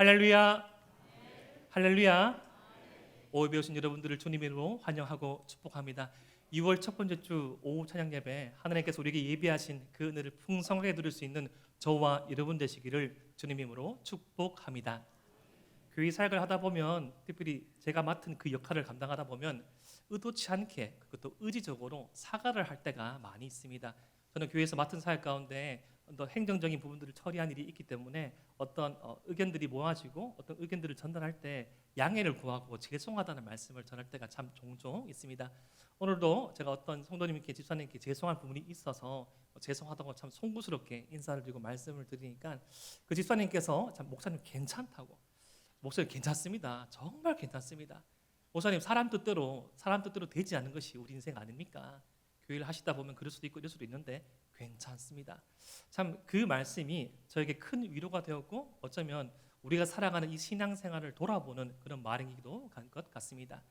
할렐루야, 할렐루야. 오후 배우신 여러분들을 주님의 이름으로 환영하고 축복합니다. 2월 첫 번째 주 오후 찬양 예배, 하나님께서 우리에게 예비하신 그 은혜를 풍성하게 누릴 수 있는 저와 여러분 되시기를 주님의 이름으로 축복합니다. 교회 사역을 하다 보면, 특별히 제가 맡은 그 역할을 감당하다 보면 의도치 않게, 그것도 의지적으로 사과를 할 때가 많이 있습니다. 저는 교회에서 맡은 사역 가운데 어떤 행정적인 부분들을 처리한 일이 있기 때문에 어떤 의견들이 모아지고 어떤 의견들을 전달할 때 양해를 구하고 죄송하다는 말씀을 전할 때가 참 종종 있습니다. 오늘도 제가 어떤 성도님께, 집사님께 죄송한 부분이 있어서 죄송하다고 참 송구스럽게 인사를 드리고 말씀을 드리니까 그 집사님께서 참 목사님 괜찮다고, 목사님 괜찮습니다, 정말 괜찮습니다, 목사님 사람 뜻대로 되지 않는 것이 우리 인생 아닙니까? 교회를 하시다 보면 그럴 수도 있고 이럴 수도 있는데 괜찮습니다. 참 그 말씀이 저에게 큰 위로가 되었고, 어쩌면 우리가 살아가는 이 신앙생활을 돌아보는 그런 말이기도 한 것 같습니다.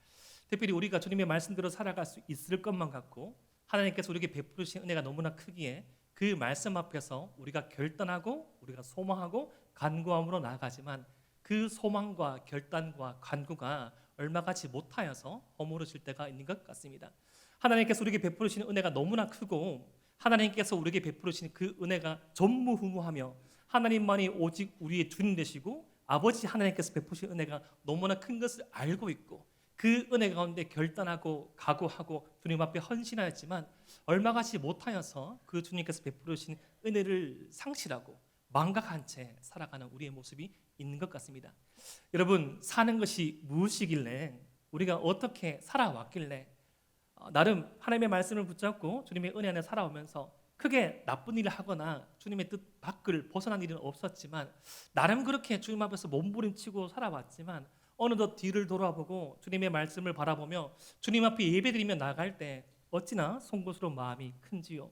특별히 우리가 주님의 말씀대로 살아갈 수 있을 것만 같고, 하나님께서 우리에게 베푸신 은혜가 너무나 크기에 그 말씀 앞에서 우리가 결단하고 우리가 소망하고 간구함으로 나아가지만 그 소망과 결단과 간구가 얼마 가지 못하여서 허물어질 때가 있는 것 같습니다. 하나님께서 우리에게 베푸시는 은혜가 너무나 크고, 하나님께서 우리에게 베푸시는 그 은혜가 전무후무하며 하나님만이 오직 우리의 주님 되시고 아버지 하나님께서 베푸신 은혜가 너무나 큰 것을 알고 있고, 그 은혜 가운데 결단하고 각오하고 주님 앞에 헌신하였지만 얼마 가지 못하여서 그 주님께서 베푸신 은혜를 상실하고 망각한 채 살아가는 우리의 모습이 있는 것 같습니다. 여러분, 사는 것이 무엇이길래, 우리가 어떻게 살아왔길래 나름 하나님의 말씀을 붙잡고 주님의 은혜 안에 살아오면서 크게 나쁜 일을 하거나 주님의 뜻 밖을 벗어난 일은 없었지만, 나름 그렇게 주님 앞에서 몸부림치고 살아왔지만 어느덧 뒤를 돌아보고 주님의 말씀을 바라보며 주님 앞에 예배드리며 나갈 때 어찌나 송구스러운 마음이 큰지요.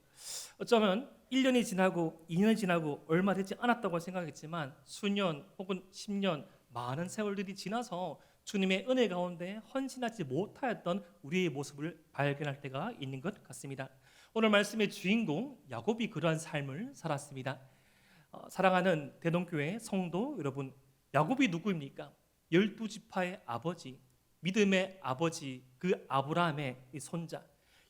어쩌면 1년이 지나고 2년이 지나고 얼마 되지 않았다고 생각했지만 수년 혹은 10년 많은 세월들이 지나서 주님의 은혜 가운데 헌신하지 못하였던 우리의 모습을 발견할 때가 있는 것 같습니다. 오늘 말씀의 주인공 야곱이 그러한 삶을 살았습니다. 사랑하는 대동교회 성도 여러분, 야곱이 누구입니까? 12지파의 아버지, 믿음의 아버지, 그 아브라함의 손자,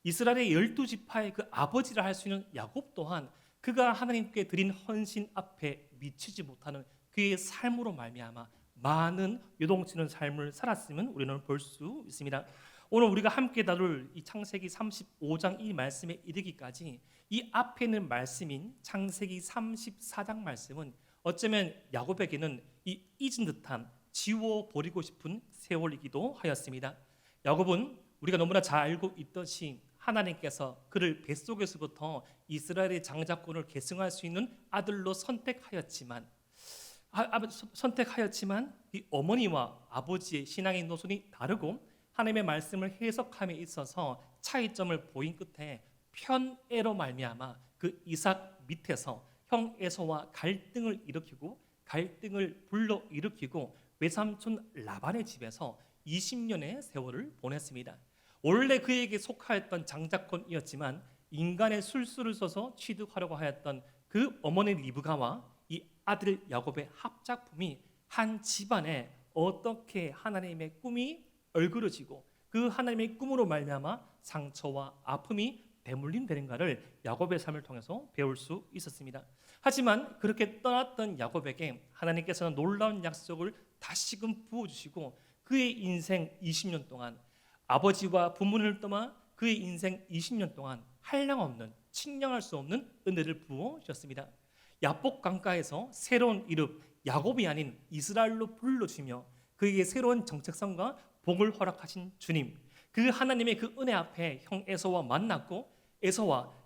이스라엘의 12지파의 그 아버지를 할 수 있는 야곱 또한 그가 하나님께 드린 헌신 앞에 미치지 못하는 그의 삶으로 말미암아 많은 요동치는 삶을 살았음을 우리는 볼 수 있습니다. 오늘 우리가 함께 다룰 이 창세기 35장 이 말씀에 이르기까지 이 앞에 있는 말씀인 창세기 34장 말씀은 어쩌면 야곱에게는 이 잊은 듯한 지워버리고 싶은 세월이기도 하였습니다. 야곱은 우리가 너무나 잘 알고 있듯이 하나님께서 그를 뱃속에서부터 이스라엘의 장자권을 계승할 수 있는 아들로 선택하였지만 이 어머니와 아버지의 신앙의 노선이 다르고 하나님의 말씀을 해석함에 있어서 차이점을 보인 끝에 편애로 말미암아 그 이삭 밑에서 형 에서와 갈등을 불러일으키고 외삼촌 라반의 집에서 20년의 세월을 보냈습니다. 원래 그에게 속하였던 장자권이었지만 인간의 술수를 써서 취득하려고 하였던 그 어머니 리브가와 이 아들 야곱의 합작품이 한 집안에 어떻게 하나님의 꿈이 얼그러지고 그 하나님의 꿈으로 말미암아 상처와 아픔이 대물림되는가를 야곱의 삶을 통해서 배울 수 있었습니다. 하지만 그렇게 떠났던 야곱에게 하나님께서는 놀라운 약속을 다시금 부어주시고 그의 인생 20년 동안, 아버지와 부모를 떠나 그의 인생 20년 동안 한량없는, 측량할 수 없는 은혜를 부어주셨습니다. 야복 강가에서 새로운 이름 야곱이 아닌 이스라엘로 불러주며 그에게 새로운 정체성과 복을 허락하신 주님, 그 하나님의 그 은혜 앞에 형 에서와 만났고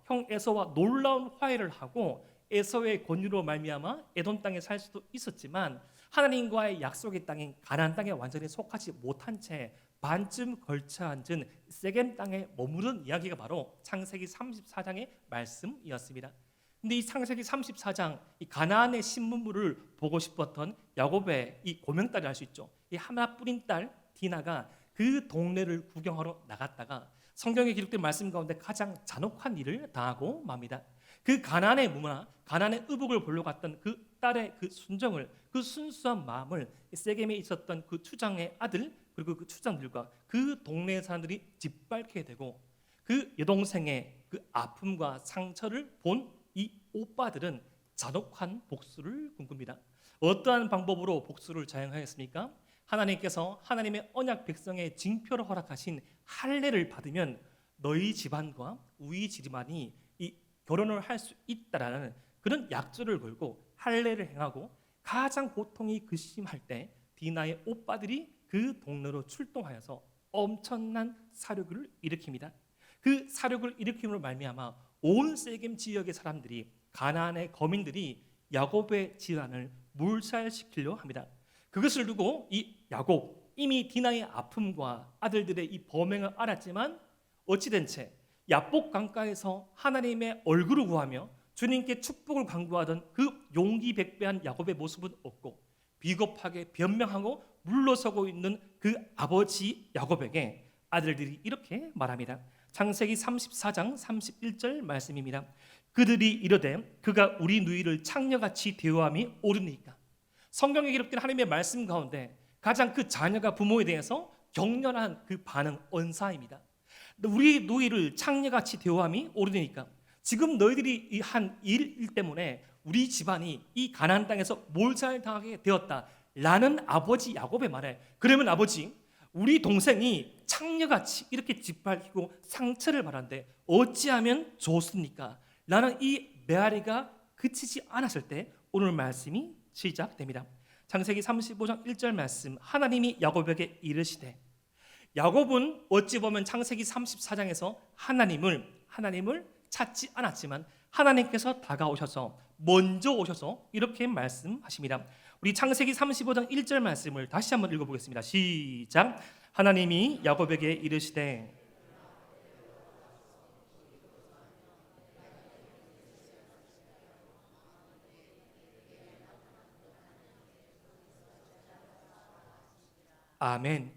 형 에서와 놀라운 화해를 하고 에서의 권유로 말미암아 에돔 땅에 살 수도 있었지만 하나님과의 약속의 땅인 가나안 땅에 완전히 속하지 못한 채 반쯤 걸쳐 앉은 세겜 땅에 머무른 이야기가 바로 창세기 34장의 말씀이었습니다. 근데 이 창세기 34장 이 가나안의 신문물을 보고 싶었던 야곱의 이 고명딸이 할 수 있죠. 이 하나뿐인 딸 디나가 그 동네를 구경하러 나갔다가 성경에 기록된 말씀 가운데 가장 잔혹한 일을 당하고 맙니다. 그 가나안의 문화, 가나안의 의복을 보러 갔던 그 딸의 그 순정을, 그 순수한 마음을 세겜에 있었던 그 추장의 아들 그리고 그 추장들과 그 동네 사람들이 짓밟게 되고, 그 여동생의 그 아픔과 상처를 본 이 오빠들은 잔혹한 복수를 꿈꿉니다. 어떠한 방법으로 복수를 자행하였습니까? 하나님께서 하나님의 언약 백성의 징표를 허락하신 할례를 받으면 너희 집안과 우리 집안이 이 결혼을 할 수 있다라는 그런 약조를 걸고 할례를 행하고, 가장 고통이 극심할 때 디나의 오빠들이 그 동네로 출동하여서 엄청난 사륙을 일으킵니다. 그 사륙을 일으킴으로 말미암아 온 세겜 지역의 사람들이, 가나안의 거민들이 야곱의 집안을 몰살시키려 합니다. 그것을 두고 이 야곱, 이미 디나의 아픔과 아들들의 이 범행을 알았지만 어찌된 채 야복 강가에서 하나님의 얼굴을 구하며 주님께 축복을 간구하던 그 용기 백배한 야곱의 모습은 없고, 비겁하게 변명하고 물러서고 있는 그 아버지 야곱에게 아들들이 이렇게 말합니다. 창세기 34장 31절 말씀입니다. 그들이 이르되 그가 우리 누이를 창녀같이 대우함이 옳으니까. 성경에 기록된 하나님의 말씀 가운데 가장 그 자녀가 부모에 대해서 격렬한 그 반응, 언사입니다. 우리 누이를 창녀같이 대우함이 옳으니까. 지금 너희들이 한 일 때문에 우리 집안이 이 가나안 땅에서 몰살당하게 되었다라는 아버지 야곱의 말에, 그러면 아버지, 우리 동생이 창녀같이 이렇게 짓밟히고 상처를 받았는데 어찌하면 좋습니까? 라는 이 메아리가 그치지 않았을 때 오늘 말씀이 시작됩니다. 창세기 35장 1절 말씀, 하나님이 야곱에게 이르시되. 야곱은 어찌 보면 창세기 34장에서 하나님을 찾지 않았지만 하나님께서 다가오셔서 먼저 오셔서 이렇게 말씀하십니다. 우리 창세기 35장 1절 말씀을 다시 한번 읽어보겠습니다. 시작. 하나님이 야곱에게 이르시되. 아멘.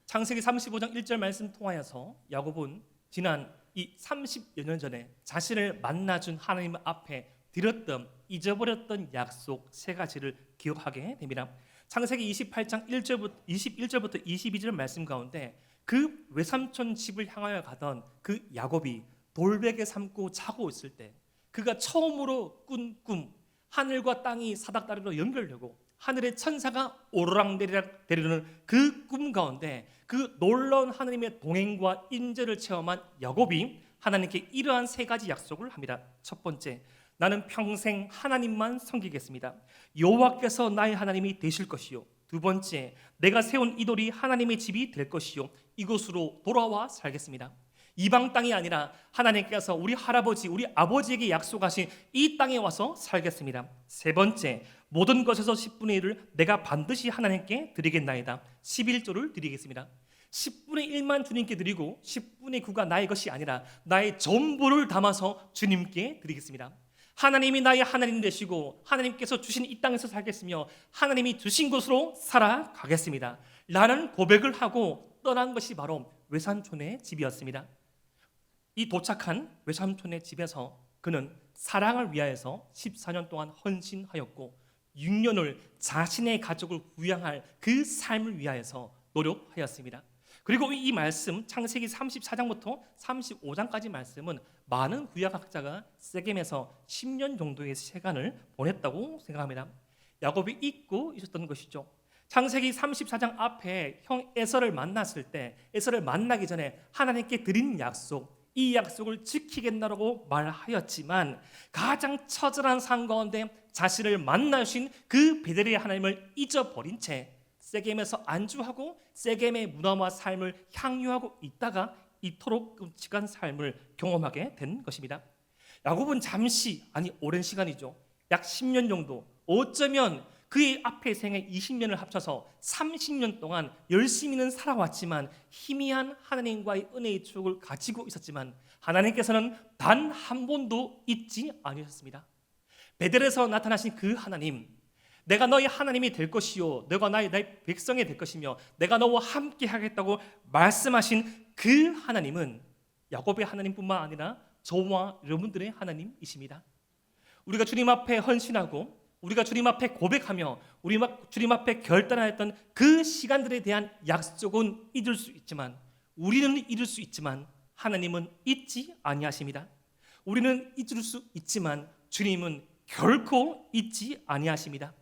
창세기 35장 1절 말씀 통하여서 야곱은 지난 이 30여 년 전에 자신을 만나준 하나님 앞에 드렸던, 잊어버렸던 약속 세 가지를 기억하게 됩니다. 창세기 28장 21절부터 22절 말씀 가운데 그 외삼촌 집을 향하여 가던 그 야곱이 돌베개 삼고 자고 있을 때 그가 처음으로 꾼 꿈, 하늘과 땅이 사닥다리로 연결되고 하늘의 천사가 오르락내리락 내리는 그 꿈 가운데 그 놀라운 하나님의 동행과 인재를 체험한 야곱이 하나님께 이러한 세 가지 약속을 합니다. 첫 번째, 나는 평생 하나님만 섬기겠습니다. 여호와께서 나의 하나님이 되실 것이요. 두 번째, 내가 세운 이 돌이 하나님의 집이 될 것이요. 이곳으로 돌아와 살겠습니다. 이방 땅이 아니라 하나님께서 우리 할아버지, 우리 아버지에게 약속하신 이 땅에 와서 살겠습니다. 세 번째, 모든 것에서 10분의 1을 내가 반드시 하나님께 드리겠나이다. 11조를 드리겠습니다. 10분의 1만 주님께 드리고 10분의 9가 나의 것이 아니라 나의 전부를 담아서 주님께 드리겠습니다. 하나님이 나의 하나님 되시고 하나님께서 주신 이 땅에서 살겠으며 하나님이 주신 곳으로 살아가겠습니다 라는 고백을 하고 떠난 것이 바로 외삼촌의 집이었습니다. 이 도착한 외삼촌의 집에서 그는 사랑을 위하여서 14년 동안 헌신하였고 6년을 자신의 가족을 부양할 그 삶을 위하여서 노력하였습니다. 그리고 이 말씀 창세기 34장부터 35장까지 말씀은 많은 구약학자가 세겜에서 10년 정도의 시간을 보냈다고 생각합니다. 야곱이 잊고 있었던 것이죠. 창세기 34장 앞에 형 에서를 만났을 때 에서를 만나기 전에 하나님께 드린 약속, 이 약속을 지키겠다라고 말하였지만 가장 처절한 상황 가운데 자신을 만나신 그 베델의 하나님을 잊어버린 채 세겜에서 안주하고 세겜의 문화와 삶을 향유하고 있다가 이토록 끔찍한 삶을 경험하게 된 것입니다. 야곱은 잠시, 아니 오랜 시간이죠, 약 10년 정도, 어쩌면 그의 앞의 생애 20년을 합쳐서 30년 동안 열심히는 살아왔지만 희미한 하나님과의 은혜의 추억을 가지고 있었지만 하나님께서는 단 한 번도 잊지 않으셨습니다. 베델에서 나타나신 그 하나님, 내가 너희 하나님이 될 것이요 너가 나의 백성이 될 것이며 내가 너와 함께 하겠다고 말씀하신 그 하나님은 야곱의 하나님뿐만 아니라 저와 여러분들의 하나님이십니다. 우리가 주님 앞에 헌신하고 우리가 주님 앞에 고백하며 주님 앞에 결단하였던 그 시간들에 대한 약속은 잊을 수 있지만, 우리는 잊을 수 있지만 하나님은 잊지 아니하십니다. 우리는 잊을 수 있지만 주님은 결코 잊지 아니하십니다.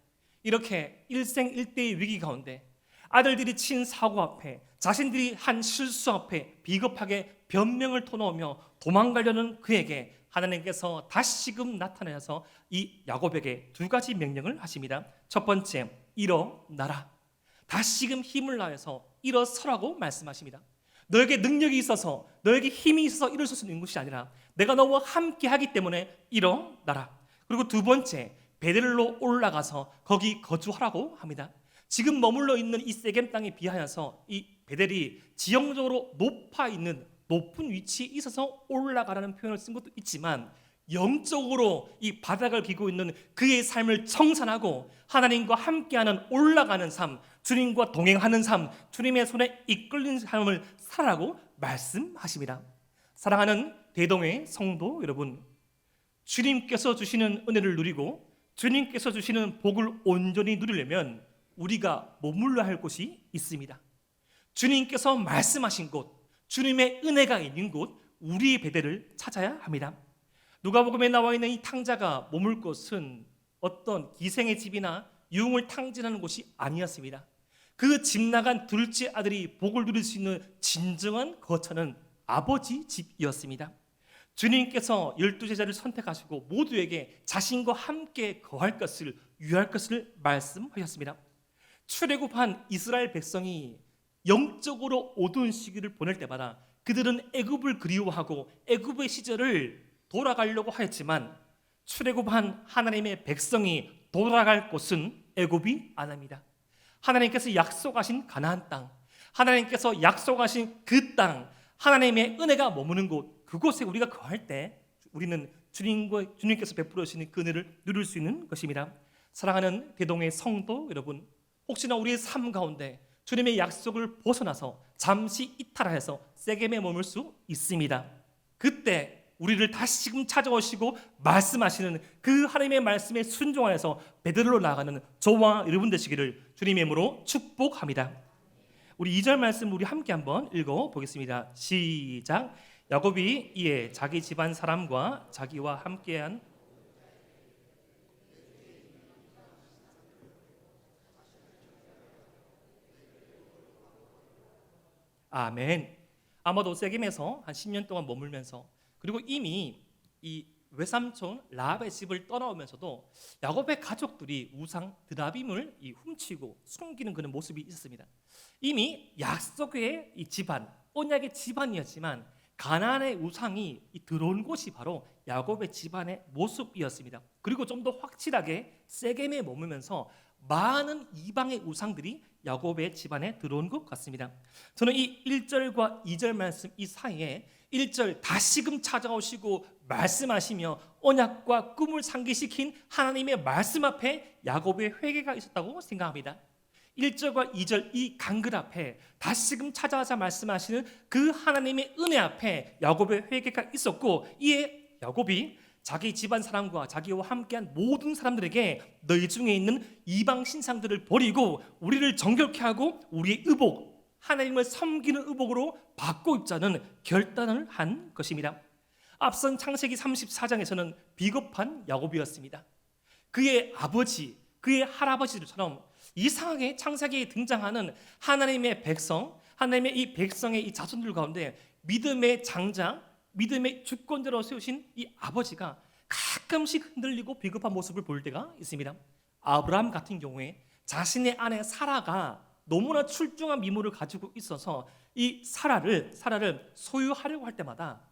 이렇게 일생일대의 위기 가운데 아들들이 친 사고 앞에, 자신들이 한 실수 앞에 비겁하게 변명을 터놓으며 도망가려는 그에게 하나님께서 다시금 나타나서 이 야곱에게 두 가지 명령을 하십니다. 첫 번째, 일어나라. 다시금 힘을 다해서 일어서라고 말씀하십니다. 너에게 능력이 있어서, 너에게 힘이 있어서 일어설 수 있는 것이 아니라 내가 너와 함께 하기 때문에 일어나라. 그리고 두 번째, 베델로 올라가서 거기 거주하라고 합니다. 지금 머물러 있는 이 세겜 땅에 비하여서 이 베델이 지형적으로 높아 있는 높은 위치에 있어서 올라가라는 표현을 쓴 것도 있지만, 영적으로 이 바닥을 기고 있는 그의 삶을 청산하고 하나님과 함께하는 올라가는 삶, 주님과 동행하는 삶, 주님의 손에 이끌린 삶을 살아라고 말씀하십니다. 사랑하는 대동의 성도 여러분, 주님께서 주시는 은혜를 누리고 주님께서 주시는 복을 온전히 누리려면 우리가 머물러야 할 곳이 있습니다. 주님께서 말씀하신 곳, 주님의 은혜가 있는 곳, 우리의 베델을 찾아야 합니다. 누가복음에 나와 있는 이 탕자가 머물 곳은 어떤 기생의 집이나 유흥을 탕진하는 곳이 아니었습니다. 그 집 나간 둘째 아들이 복을 누릴 수 있는 진정한 거처는 아버지 집이었습니다. 주님께서 12제자를 선택하시고 모두에게 자신과 함께 거할 것을, 유할 것을 말씀하셨습니다. 출애굽한 이스라엘 백성이 영적으로 어두운 시기를 보낼 때마다 그들은 애굽을 그리워하고 애굽의 시절을 돌아가려고 하였지만, 출애굽한 하나님의 백성이 돌아갈 곳은 애굽이 아닙니다. 하나님께서 약속하신 가나안 땅, 하나님께서 약속하신 그 땅, 하나님의 은혜가 머무는 곳, 그곳에 우리가 거할 때 우리는 주님께서 베풀어 주시는 그 은혜를 누릴 수 있는 것입니다. 사랑하는 대동의 성도 여러분, 혹시나 우리의 삶 가운데 주님의 약속을 벗어나서 잠시 이탈하여서 세겜에 머물 수 있습니다. 그때 우리를 다시금 찾아오시고 말씀하시는 그 하나님의 말씀에 순종하여서 베델로 나아가는 저와 여러분 되시기를 주님의 이름으로 축복합니다. 우리 2절 말씀 우리 함께 한번 읽어보겠습니다. 시작. 야곱이 이에 자기 집안 사람과 자기와 함께한 아멘. 아마도 세겜에서 한 10년 동안 머물면서, 그리고 이미 이 외삼촌 라합의 집을 떠나오면서도 야곱의 가족들이 우상 드라빔을 훔치고 숨기는 그런 모습이 있었습니다. 이미 약속의 이 집안, 언약의 집안이었지만 가나안의 우상이 들어온 곳이 바로 야곱의 집안의 모습이었습니다. 그리고 좀 더 확실하게 세겜에 머물면서 많은 이방의 우상들이 야곱의 집안에 들어온 것 같습니다. 저는 이 1절과 2절 말씀 이 사이에 1절 다시금 찾아오시고 말씀하시며 언약과 꿈을 상기시킨 하나님의 말씀 앞에 야곱의 회개가 있었다고 생각합니다. 1절과 2절 이 간글 앞에 다시금 찾아와서 말씀하시는 그 하나님의 은혜 앞에 야곱의 회개가 있었고, 이에 야곱이 자기 집안 사람과 자기와 함께한 모든 사람들에게 너희 중에 있는 이방 신상들을 버리고 우리를 정결케 하고 우리의 의복, 하나님을 섬기는 의복으로 바꿔 입자는 결단을 한 것입니다. 앞선 창세기 34장에서는 비겁한 야곱이었습니다. 그의 아버지, 그의 할아버지들처럼 이상하게 창세기에 등장하는 하나님의 백성, 하나님의 이 백성의 이 자손들 가운데 믿음의 장자, 믿음의 주권자로 세우신 이 아버지가 가끔씩 흔들리고 비겁한 모습을 볼 때가 있습니다. 아브라함 같은 경우에 자신의 아내 사라가 너무나 출중한 미모를 가지고 있어서 이 사라를 소유하려고 할 때마다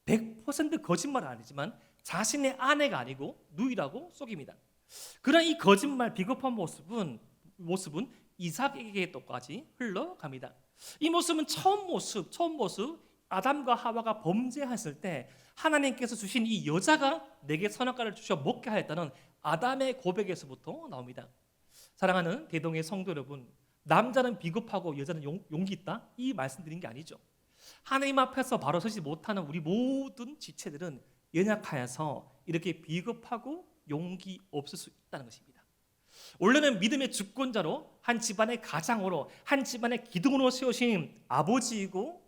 100% 거짓말은 아니지만 자신의 아내가 아니고 누이라고 속입니다. 그런 이 거짓말 비겁한 모습은 이삭에게까지 흘러갑니다. 이 모습은 처음 모습 아담과 하와가 범죄했을 때 하나님께서 주신 이 여자가 내게 선악과를 주셔 먹게 하였다는 아담의 고백에서부터 나옵니다. 사랑하는 대동의 성도 여러분, 남자는 비겁하고 여자는 용기 있다? 이 말씀드린 게 아니죠. 하나님 앞에서 바로 서지 못하는 우리 모든 지체들은 연약하여서 이렇게 비겁하고 용기 없을 수 있다는 것입니다. 원래는 믿음의 주권자로 한 집안의 가장으로 한 집안의 기둥으로 세우신 아버지이고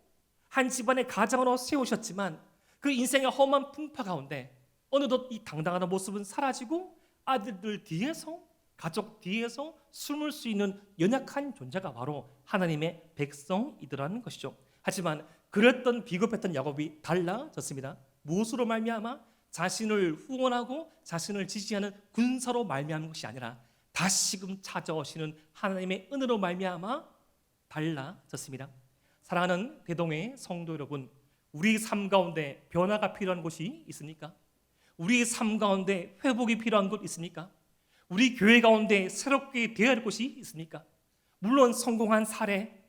한 집안의 가장으로 세우셨지만 그 인생의 험한 풍파 가운데 어느덧 이 당당한 모습은 사라지고 아들들 뒤에서 가족 뒤에서 숨을 수 있는 연약한 존재가 바로 하나님의 백성이더라는 것이죠. 하지만 그랬던 비겁했던 야곱이 달라졌습니다. 무엇으로 말미암아? 자신을 후원하고 자신을 지지하는 군사로 말미암은 것이 아니라 다시금 찾아오시는 하나님의 은혜로 말미암아 달라졌습니다. 사랑하는 대동의 성도 여러분, 우리 삶 가운데 변화가 필요한 곳이 있습니까? 우리 삶 가운데 회복이 필요한 곳 있습니까? 우리 교회 가운데 새롭게 되어야 할 곳이 있습니까? 물론 성공한 사례,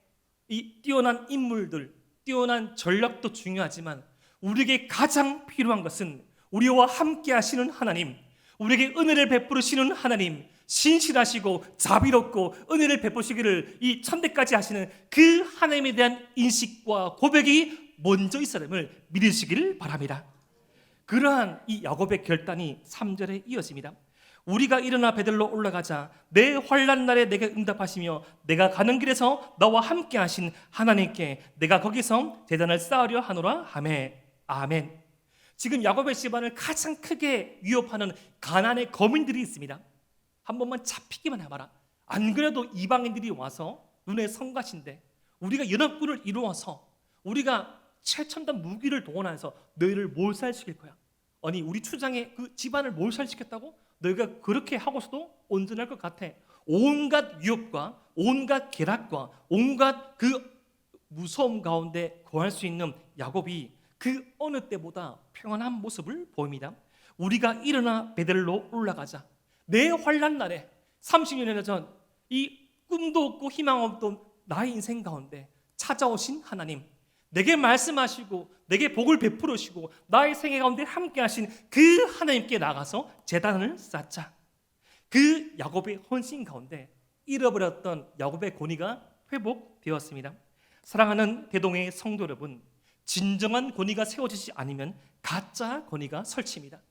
이 뛰어난 인물들, 뛰어난 전략도 중요하지만 우리에게 가장 필요한 것은 우리와 함께 하시는 하나님, 우리에게 은혜를 베푸시는 하나님, 신실하시고 자비롭고 은혜를 베푸시기를 이 천대까지 하시는 그 하나님에 대한 인식과 고백이 먼저 있어야 됨을 믿으시기를 바랍니다. 그러한 이 야곱의 결단이 3절에 이어집니다. 우리가 일어나 베들로 올라가자 내 환난 날에 내게 응답하시며 내가 가는 길에서 나와 함께 하신 하나님께 내가 거기서 제단을 쌓으려 하노라 하매. 아멘. 지금 야곱의 집안을 가장 크게 위협하는 가나안의 거민들이 있습니다. 한 번만 잡히기만 해봐라. 안 그래도 이방인들이 와서 눈에 성가신데 우리가 연합군을 이루어서 우리가 최첨단 무기를 동원해서 너희를 몰살시킬 거야. 아니 우리 추장의 그 집안을 몰살시켰다고? 너희가 그렇게 하고서도 온전할 것 같아. 온갖 위협과 온갖 계략과 온갖 그 무서움 가운데 거할 수 있는 야곱이 그 어느 때보다 평안한 모습을 보입니다. 우리가 일어나 베델로 올라가자. 내 환난 날에 30년여 전 이 꿈도 없고 희망 없던 나의 인생 가운데 찾아오신 하나님, 내게 말씀하시고 내게 복을 베풀으시고 나의 생애 가운데 함께 하신 그 하나님께 나가서 제단을 쌓자. 그 야곱의 헌신 가운데 잃어버렸던 야곱의 권위가 회복되었습니다. 사랑하는 대동의 성도 여러분, 진정한 권위가 세워지지 않으면 가짜 권위가 설칩니다.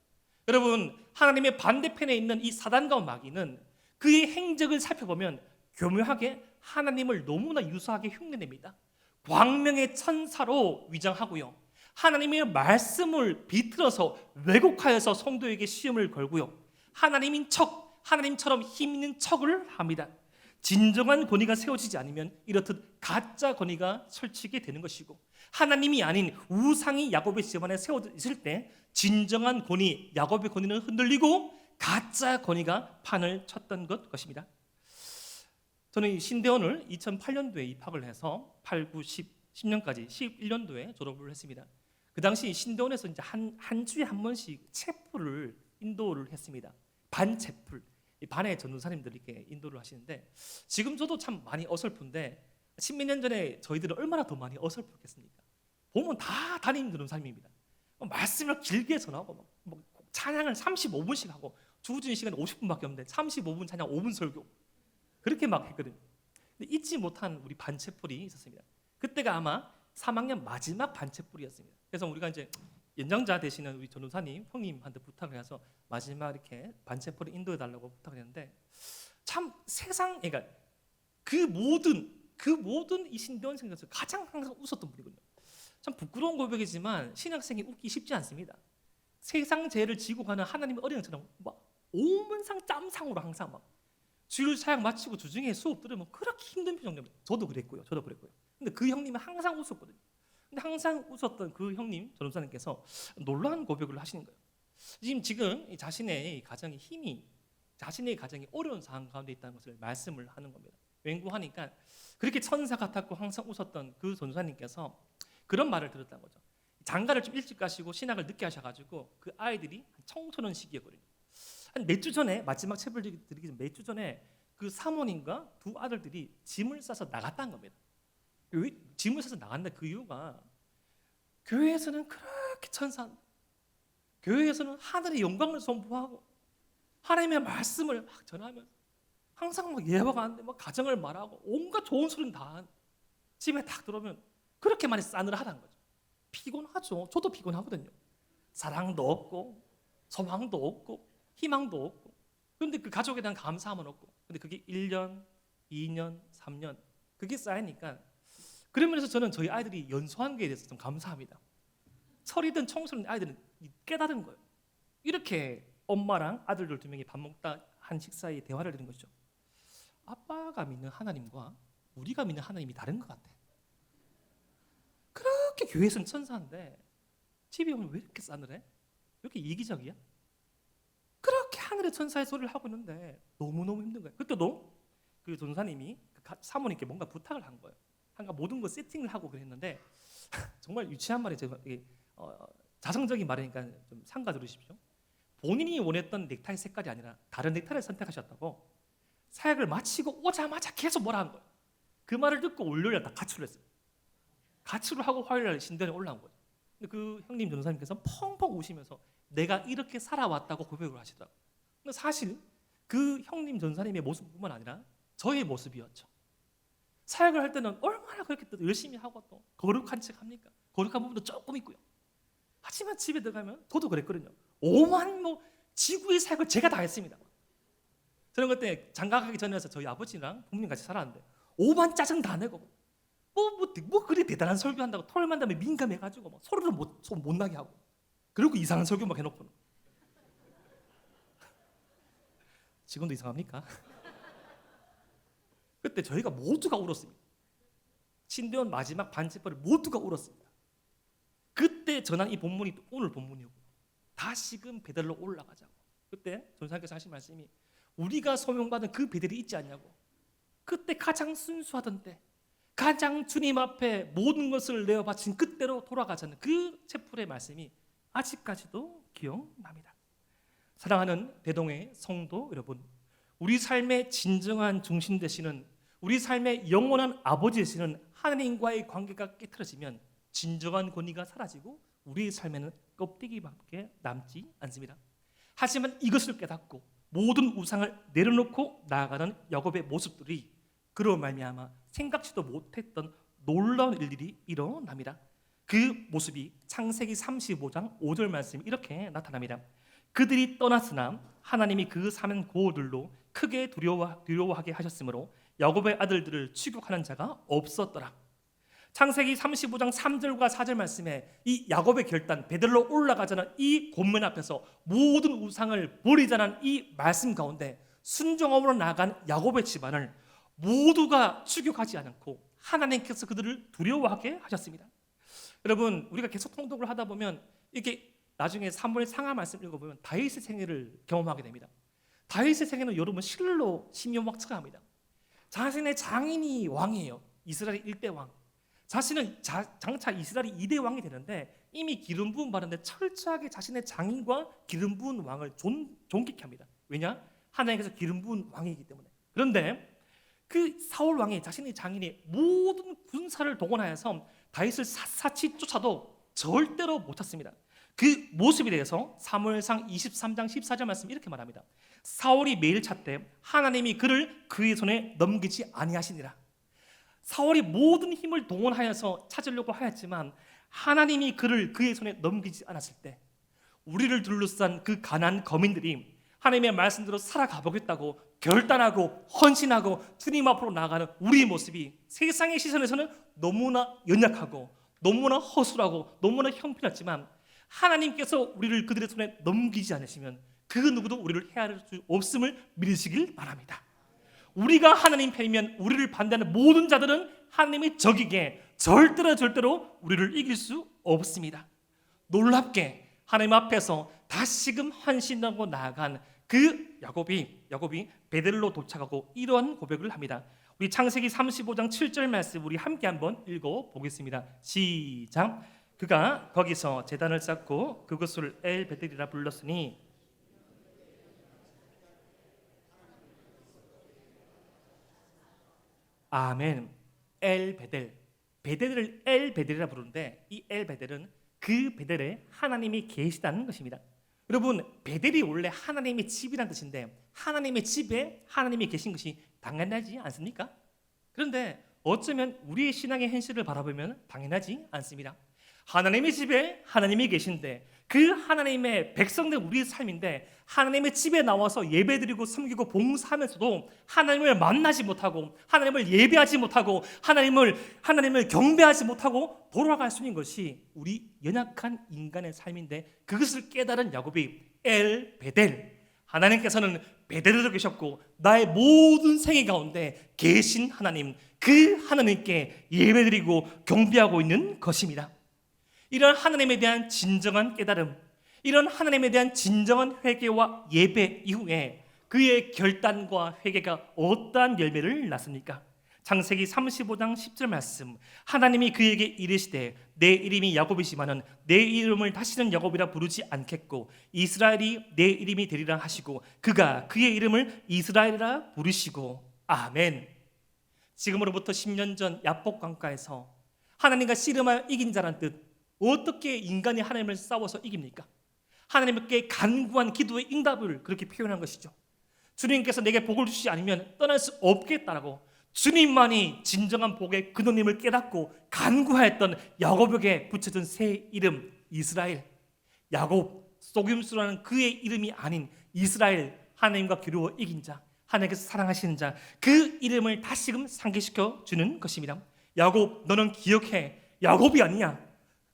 여러분, 하나님의 반대편에 있는 이 사단과 마귀는 그의 행적을 살펴보면 교묘하게 하나님을 너무나 유사하게 흉내냅니다. 광명의 천사로 위장하고요, 하나님의 말씀을 비틀어서 왜곡하여서 성도에게 시험을 걸고요, 하나님인 척, 하나님처럼 힘 있는 척을 합니다. 진정한 권위가 세워지지 않으면 이렇듯 가짜 권위가 설치게 되는 것이고, 하나님이 아닌 우상이 야곱의 집안에 세워져 있을 때 진정한 권위, 야곱의 권위는 흔들리고 가짜 권위가 판을 쳤던 것입니다. 저는 이 신대원을 2008년도에 입학을 해서 8, 9, 10년까지 11년도에 졸업을 했습니다. 그 당시 신대원에서 이제 한 주에 한 번씩 체풀을 인도를 했습니다. 반체풀. 반의 전도사님들이 이렇게 인도를 하시는데, 지금 저도 참 많이 어설픈데 10몇 년 전에 저희들은 얼마나 더 많이 어설프겠습니까? 보면 다 담임 전도사님입니다. 말씀을 길게 전하고 막 찬양을 35분씩 하고, 주어진 시간이 50분밖에 없는데 35분 찬양 5분 설교 그렇게 막 했거든요. 근데 잊지 못한 우리 반체풀이 있었습니다. 그때가 아마 3학년 마지막 반체풀이었습니다. 그래서 우리가 이제 연장자 되시는 우리 전도사님 형님한테 부탁을 해서 마지막 이렇게 반체풀을 인도해 달라고 부탁을 했는데, 참 세상, 그러니까 그 모든 이 신대원 생에서 가장 항상 웃었던 분이거든요. 참 부끄러운 고백이지만 신학생이 웃기 쉽지 않습니다. 세상 죄를 지고 가는 하나님의 어린아이처럼 막 오문상 짬상으로 항상 막 주일 사역 마치고 주중에 수업 들으면 그렇게 힘든 표정입니다. 저도 그랬고요. 근데 그 형님은 항상 웃었거든요. 근데 항상 웃었던 그 형님, 전도사님께서 놀라운 고백을 하시는 거예요. 지금 자신의 가정의 힘이, 자신의 가정이 어려운 상황 가운데 있다는 것을 말씀을 하는 겁니다. 맹구하니까 그렇게 천사 같았고 항상 웃었던 그 전도사님께서 그런 말을 들었다는 거죠. 장가를 좀 일찍 가시고 신학을 늦게 하셔가지고 그 아이들이 청소년 시기였거든요. 한 몇 주 전에, 마지막 체불 드리기 전 몇 주 전에 그 사모님과 두 아들들이 짐을 싸서 나갔다는 겁니다. 왜 짐을 싸서 나간다? 그 이유가 교회에서는 그렇게 천사한다, 교회에서는 하늘의 영광을 선포하고 하나님의 말씀을 막 전하면서 항상 막 예화가 안 돼, 막 가정을 말하고 온갖 좋은 소리는 다 하는, 집에 딱 들어오면 그렇게 많이 싸늘하다는 거죠. 피곤하죠. 저도 피곤하거든요. 사랑도 없고 소망도 없고 희망도 없고, 그런데 그 가족에 대한 감사함은 없고, 근데 그게 1년, 2년, 3년 그게 쌓이니까, 그러면서 저는 저희 아이들이 연소한 게 대해서 좀 감사합니다. 철이든 청소든 아이들은 깨달은 거예요. 이렇게 엄마랑 아들들 2명이 밥 먹다 한 식사에 대화를 드린 거죠. 아빠가 믿는 하나님과 우리가 믿는 하나님이 다른 것 같아. 그렇게 교회에서는 천사인데 집에 오면 왜 이렇게 싸늘해? 왜 이렇게 이기적이야? 그렇게 하늘의 천사의 소리를 하고 있는데 너무너무 힘든 거예요. 그때도 그 전사님이 사모님께 뭔가 부탁을 한 거예요. 뭔가 모든 거 세팅을 하고 그랬는데 정말 유치한 말이 제가 자성적인 말이니까 좀 삼가 들으십시오. 본인이 원했던 넥타이 색깔이 아니라 다른 넥타이를 선택하셨다고 사역을 마치고 오자마자 계속 뭐라 한 거예요. 그 말을 듣고 월요일에 다 가출을 했어요. 가출을 하고 화요일날 신전에 올라온 거예요. 근데 그 형님 전사님께서 펑펑 우시면서 내가 이렇게 살아왔다고 고백을 하시더라고요. 근데 사실 그 형님 전사님의 모습뿐만 아니라 저의 모습이었죠. 사역을 할 때는 얼마나 그렇게 또 열심히 하고 또 거룩한 척 합니까? 거룩한 부분도 조금 있고요. 하지만 집에 들어가면 저도 그랬거든요. 오만 지구의 사역을 제가 다 했습니다. 저는 그때 장가가기 전에서 저희 아버지랑 부모님 같이 살았는데 오만 짜증 다 내고 뭐 그리 대단한 설교한다고 토요일만 되면 민감해가지고 소리를 못 나게 하고, 그리고 이상한 설교 막 해놓고. 지금도 이상합니까? 그때 저희가 모두가 울었습니다. 신대원 마지막 반집벌을 모두가 울었습니다. 그때 전한 이 본문이 오늘 본문이었고, 다시금 베델로 올라가자고. 그때 전사님께서 하신 말씀이 우리가 소명받은 그 베델이 있지 않냐고. 그때 가장 순수하던 때, 가장 주님 앞에 모든 것을 내어 바친 그때로 돌아가자는 그 채플의 말씀이 아직까지도 기억납니다. 사랑하는 대동의 성도 여러분, 우리 삶의 진정한 중심 되시는, 우리 삶의 영원한 아버지 되시는 하나님과의 관계가 깨트려지면 진정한 권위가 사라지고 우리의 삶에는 껍데기밖에 남지 않습니다. 하지만 이것을 깨닫고 모든 우상을 내려놓고 나아가는 야곱의 모습들이 그로 말미암아 생각지도 못했던 놀라운 일들이 일어납니다. 그 모습이 창세기 35장 5절 말씀이 이렇게 나타납니다. 그들이 떠났으나 하나님이 그 사는 고을들로 크게 두려워하게 하셨으므로 야곱의 아들들을 취급하는 자가 없었더라. 창세기 35장 3절과 4절 말씀에 이 야곱의 결단, 베델로 올라가자는 이 권면 앞에서 모든 우상을 버리자는 이 말씀 가운데 순종함으로 나아간 야곱의 집안을 모두가 추격하지 않고 하나님께서 그들을 두려워하게 하셨습니다. 여러분, 우리가 계속 통독을 하다 보면 이게 나중에 사무엘 상하 말씀 읽어보면 다윗의 생애를 경험하게 됩니다. 다윗의 생애는 여러분 실로 신묘막측합니다. 자신의 장인이 왕이에요. 이스라엘 1대 왕. 자신은 장차 이스라엘이 2대 왕이 되는데 이미 기름 부음 받았는데 철저하게 자신의 장인과 기름 부은 왕을 존귀케 합니다. 왜냐? 하나님께서 기름 부은 왕이기 때문에. 그런데 그 사울 왕이 자신의 장인이 모든 군사를 동원하여서 다윗을 샅샅이 쫓아도 절대로 못 쳤습니다. 그 모습에 대해서 사무엘상 23장 14절 말씀 이렇게 말합니다. 사울이 매일 찾되 하나님이 그를 그의 손에 넘기지 아니하시니라. 사울이 모든 힘을 동원하여서 찾으려고 하였지만 하나님이 그를 그의 손에 넘기지 않았을 때 우리를 둘러싼 그 가난 거민들이 하나님의 말씀대로 살아가 보겠다고 결단하고 헌신하고 주님 앞으로 나아가는 우리의 모습이 세상의 시선에서는 너무나 연약하고 너무나 허술하고 너무나 형편없지만 하나님께서 우리를 그들의 손에 넘기지 않으시면 그 누구도 우리를 해할 수 없음을 믿으시길 바랍니다. 우리가 하나님 편이면 우리를 반대하는 모든 자들은 하나님의 적이기에 절대로 우리를 이길 수 없습니다. 놀랍게 하나님 앞에서 다시금 헌신하고 나아간 그 야곱이 베델로 도착하고 이러한 고백을 합니다. 우리 창세기 35장 7절 말씀 우리 함께 한번 읽어보겠습니다. 시작. 그가 거기서 제단을 쌓고 그것을 엘 베델이라 불렀으니 아멘. 엘 베델, 베델을 엘 베델이라 부르는데 이 엘 베델은 그 베델에 하나님이 계시다는 것입니다. 여러분, 베델이 원래 하나님의 집이라는 뜻인데 하나님의 집에 하나님이 계신 것이 당연하지 않습니까? 그런데 어쩌면 우리의 신앙의 현실을 바라보면 당연하지 않습니다. 하나님의 집에 하나님이 계신데 그 하나님의 백성들 우리의 삶인데 하나님의 집에 나와서 예배드리고 섬기고 봉사하면서도 하나님을 만나지 못하고 하나님을 예배하지 못하고 하나님을 경배하지 못하고 돌아갈 수 있는 것이 우리 연약한 인간의 삶인데 그것을 깨달은 야곱이 엘 베델, 하나님께서는 베델에도 계셨고 나의 모든 생애 가운데 계신 하나님, 그 하나님께 예배드리고 경배하고 있는 것입니다. 이런 하나님에 대한 진정한 깨달음, 이런 하나님에 대한 진정한 회개와 예배 이후에 그의 결단과 회개가 어떠한 열매를 낳습니까? 창세기 35장 10절 말씀, 하나님이 그에게 이르시되 내 이름이 야곱이지만은 내 이름을 다시는 야곱이라 부르지 않겠고 이스라엘이 내 이름이 되리라 하시고 그가 그의 이름을 이스라엘이라 부르시고 아멘. 지금으로부터 10년 전 야복 강가에서 하나님과 씨름하여 이긴 자란 뜻, 어떻게 인간이 하나님을 싸워서 이깁니까? 하나님께 간구한 기도의 응답을 그렇게 표현한 것이죠. 주님께서 내게 복을 주시지 않으면 떠날 수 없겠다라고 주님만이 진정한 복의 근원임을 깨닫고 간구하였던 야곱에게 붙여준 새 이름 이스라엘. 야곱, 속임수라는 그의 이름이 아닌 이스라엘, 하나님과 겨루어 이긴 자, 하나님께서 사랑하시는 자, 그 이름을 다시금 상기시켜 주는 것입니다. 야곱, 너는 기억해. 야곱이 아니야.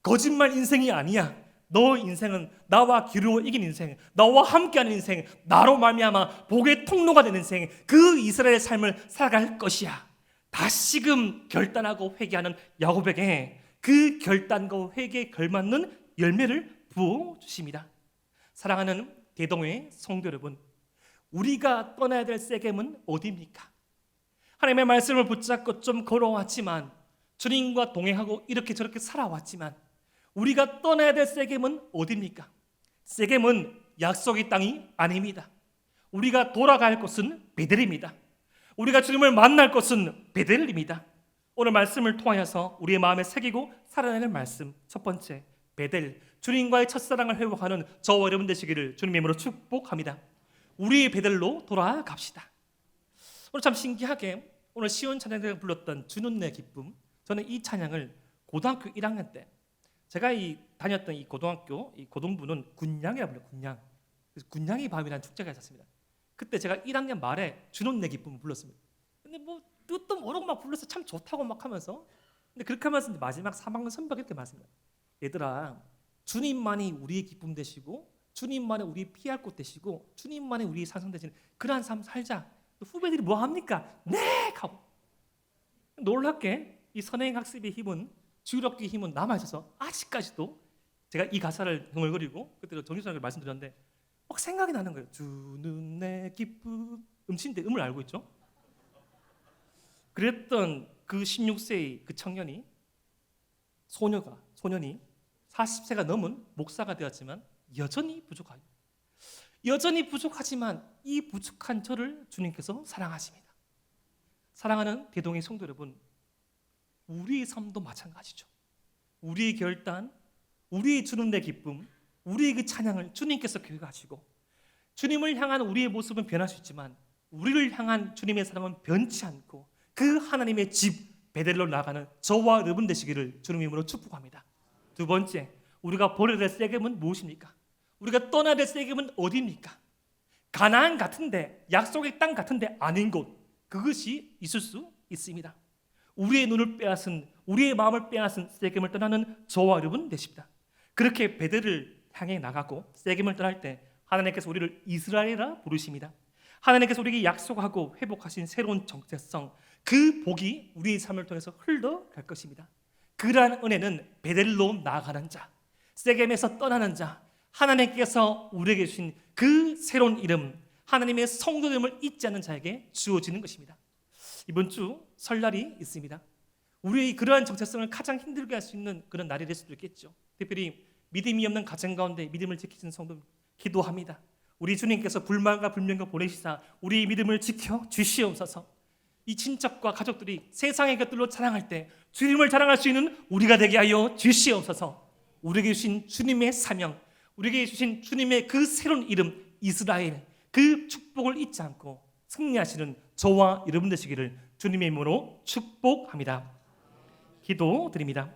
거짓말 인생이 아니야. 너 인생은 나와 겨루어 이긴 인생, 나와 함께하는 인생, 나로 말미암아 복의 통로가 되는 인생, 그 이스라엘의 삶을 살아갈 것이야. 다시금 결단하고 회개하는 야곱에게 그 결단과 회개에 걸맞는 열매를 부어 주십니다. 사랑하는 대동회 성도 여러분, 우리가 떠나야 될 세겜은 어디입니까? 하나님의 말씀을 붙잡고 좀 걸어왔지만, 주님과 동행하고 이렇게 저렇게 살아왔지만, 우리가 떠나야 될 세겜은 어디입니까? 세겜은 약속의 땅이 아닙니다. 우리가 돌아갈 곳은 베델입니다. 우리가 주님을 만날 곳은 베델입니다. 오늘 말씀을 통하여서 우리의 마음에 새기고 살아내는 말씀, 첫 번째, 베델, 주님과의 첫사랑을 회복하는 저와 여러분 되시기를 주님의 이름으로 축복합니다. 우리의 베델로 돌아갑시다. 오늘 참 신기하게 오늘 시온 찬양대가 불렀던 주는 내 기쁨, 저는 이 찬양을 고등학교 1학년 때 제가 다녔던 이 고등학교 이 고등부는 군량이라고 불러요. 군량. 그래서 군량의 밤이라는 축제가 있었습니다. 그때 제가 1학년 말에 주는 내 기쁨을 불렀습니다. 근데 뭐 뜻도 모르고 막 불러서 참 좋다고 막 하면서, 근데 그렇게 하면서 마지막 3학년 선배가 이렇게 말씀해요. 얘들아, 주님만이 우리의 기쁨 되시고 주님만이 우리 피할 곳 되시고 주님만이 우리의 산성 되시는 그러한 삶 살자. 후배들이 뭐 합니까? 네! 하고 놀랍게 이 선행학습의 힘은, 주일학교의 힘은 남아있어서 아직까지도 제가 이 가사를 흥얼거리고 그때 정신사님께 말씀드렸는데 막 생각이 나는 거예요. 주는 내 기쁨, 음치인데 음을 알고 있죠. 그랬던 그 16세의 그 청년이 소년이 40세가 넘은 목사가 되었지만 여전히 부족하죠. 여전히 부족하지만 이 부족한 저를 주님께서 사랑하십니다. 사랑하는 대동의 성도 여러분, 우리의 삶도 마찬가지죠. 우리의 결단, 우리의 주는 내 기쁨, 우리의 그 찬양을 주님께서 계획하시고 주님을 향한 우리의 모습은 변할 수 있지만 우리를 향한 주님의 사랑은 변치 않고 그 하나님의 집 베델로 나가는 저와 여러분 되시기를 주님의 이름으로 축복합니다. 두 번째, 우리가 버려야 될 세겜은 무엇입니까? 우리가 떠나야 될 세겜은 어디입니까? 가나안 같은데, 약속의 땅 같은데 아닌 곳, 그것이 있을 수 있습니다. 우리의 눈을 빼앗은, 우리의 마음을 빼앗은 세겜을 떠나는 저와 여러분 되십니다. 그렇게 베델을 향해 나가고 세겜을 떠날 때 하나님께서 우리를 이스라엘이라 부르십니다. 하나님께서 우리에게 약속하고 회복하신 새로운 정체성, 그 복이 우리의 삶을 통해서 흘러갈 것입니다. 그러한 은혜는 베델로 나아가는 자, 세겜에서 떠나는 자, 하나님께서 우리에게 주신 그 새로운 이름, 하나님의 성도됨을 잊지 않는 자에게 주어지는 것입니다. 이번 주 설날이 있습니다. 우리의 그러한 정체성을 가장 힘들게 할 수 있는 그런 날이 될 수도 있겠죠. 특별히 믿음이 없는 가정 가운데 믿음을 지키는 성도 기도합니다. 우리 주님께서 불만과 불명과 보내시사 우리의 믿음을 지켜 주시옵소서. 이 친척과 가족들이 세상의 것들로 자랑할 때 주님을 자랑할 수 있는 우리가 되게 하여 주시옵소서. 우리에게 주신 주님의 사명, 우리에게 주신 주님의 그 새로운 이름 이스라엘, 그 축복을 잊지 않고 승리하시는 저와 여러분 되시기를 주님의 이름으로 축복합니다. 기도드립니다.